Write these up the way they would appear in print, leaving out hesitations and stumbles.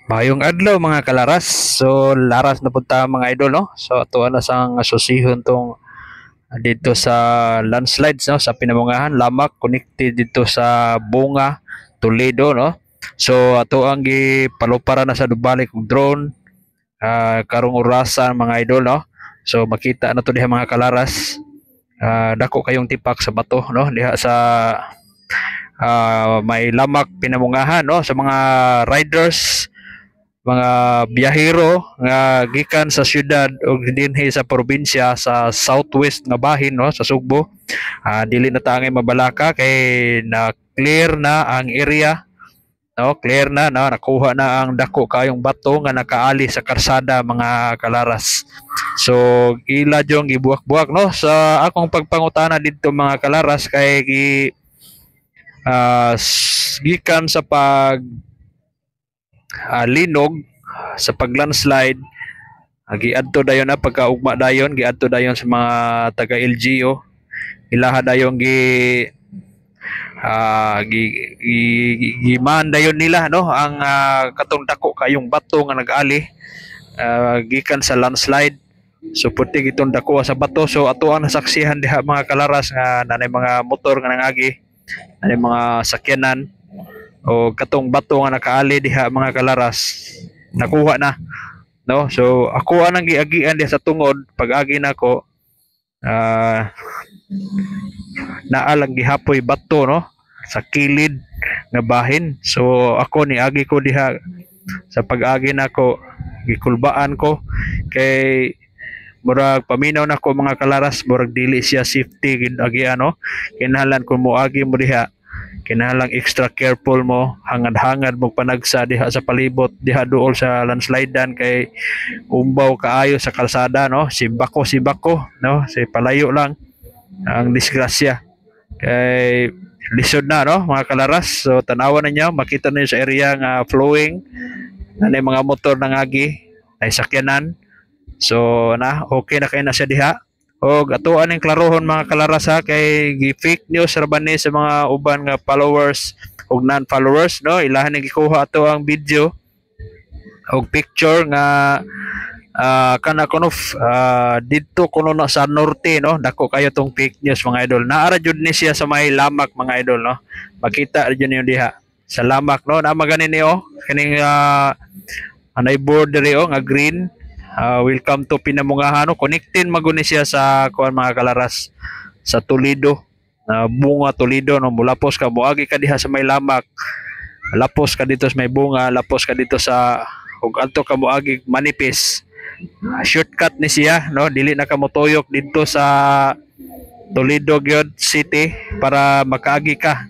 Mayong adlaw mga kalaras. So laras na punta mga idol no. So ato na sang asusihon tong dito sa landslides no sa Pinamungahan Lamak connected dito sa Bunga Toledo no. So ato ang gipalupara na sa dubalik og drone karong orasan mga idol no. So makita na to diha mga kalaras. Dako kayong tipak sa bato no diha sa may Lamak Pinamungahan no sa mga riders, mga biyahero nga gikan sa syudad o dinhi sa probinsya sa southwest nga bahin no sa Sugbo. Dili na ta angay mabalaka kay na clear na ang area no, clear na no, nakuha na ang dako kayong bato nga nakaali sa karsada mga kalaras. So ila jong gibuak-buak no sa akong pagpangutana didto mga kalaras kay gikan sa pag linog sa paglandslide. Giadto dayon na pagkaugma dayon giadto dayon sa mga taga LGU, ilaha dayon giman dayon nila no ang katong dako kayong bato nga nag-ali gikan sa landslide. So puti gitong dako sa bato. So ato ang nasaksihan diha mga kalaras nga nanay mga motor nga nangagi, nanay mga sakyanan o katong bato nga nakaali diha mga kalaras nakuha na no. So ako anang giagian diha sa tungod pag-agi nako naa lang gihapoy bato no sa kilid nga bahin. So ako ni agi ko diha sa pag-agi nako gikulbaan ko kay murag paminaw nako mga kalaras murag dili siya safety gid agi ano. Kinahanglan kun moagi mo diha kinahanglang extra careful mo, hangad-hangad mo panagsa diha sa palibot diha duol sa landslidean kay umbaw kaayo sa kalsada no. Sibako no, si palayo lang ang disgrasya kay lisod na no mga kalaras. So tanawan ninyo, makita ninyo sa area nga flowing na mga motor nangagi ay sakyanan. So na okay na kay na siya diha. Og ato aning klarohon mga kalaras ha kay gi-fake news ra ba ni sa mga uban nga followers ug non-followers no. Ilahan ni gikuha ato ang video og picture nga kana kuno didto kuno na sa norte no. Dako kayo tong fake news mga idol. Naara jud ni siya sa may Lamak mga idol no. Makita jud niyo diha sa Lamak no. Na magani ni kining anay board diri nga green. Welcome to Pinamungahan no. Connected maguni siya sa kuan mga kalaras sa Toledo. Bunga Toledo no. Mulapos ka moagi ka diha sa may Lamak. Lapos ka dito sa may Bunga, lapos ka dito sa ug adto ka moagi Manipis. Shortcut ni siya no. Dili na ka motuyok dito sa Toledo gyud City para makaagi ka.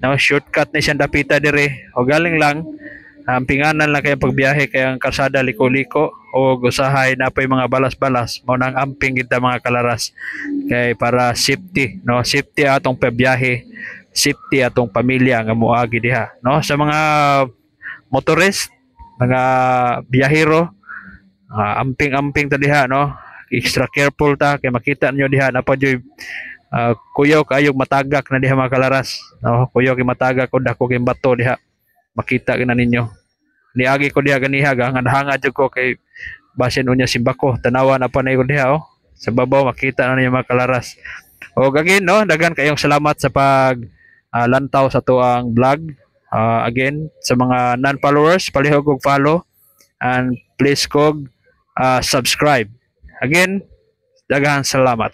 No, shortcut ni siya dapita dire. O galing lang ampinganan lang kay pagbiyahe kay ang kalsada liko-liko o usahay na pay mga balas-balas mo nang amping kita mga kalaras kay para safety no. Safety atong pagbiyahe, safety atong pamilya nga moagi diha no. Sa mga motorist, mga biyahero, amping-amping ta diha no. Extra careful ta kay makita niyo diha na pa joy kuyaw kayog matagak na diha mga kalaras no. Kuyaw kay matagak kun dako kay bato diha makita na ninyo. Niagi ko diha ganiha hangad-hangad jud ko kay basin unya simbako tanawa na pa na ko diha sa babaw makita na ninyo mga kalaras. O again no, daghan kayong salamat sa pag lantaw sa tuang vlog. Again sa mga non-followers palihog og follow and please kog subscribe. Again, daghan salamat.